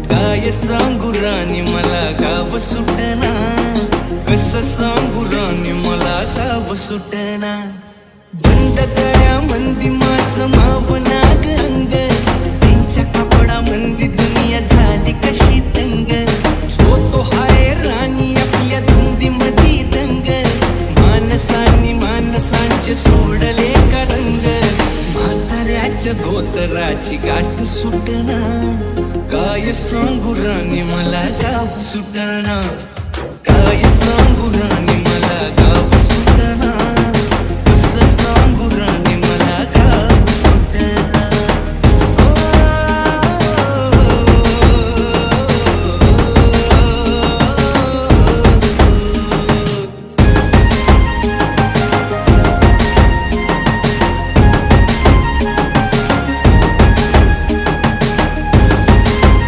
काय सांगू राणी मला गाव सुटना, कसं सांगू राणी मला गाव सुटना। बंद गळ्या मंदी माझं माव नाग अंग, त्यांच्या कपडा मंदी दुनिया झाली कशी तंग। जो तो हाय राणी आपल्या धुंदी मधी दंग, माणसांनी माणसांचे सोडले का रंग। म्हाताऱ्याच्या धोतराची गाठ सुटना, काय सांगू राणी मला गाव सुटना, काय सांगू राणी मला गाव सुटना।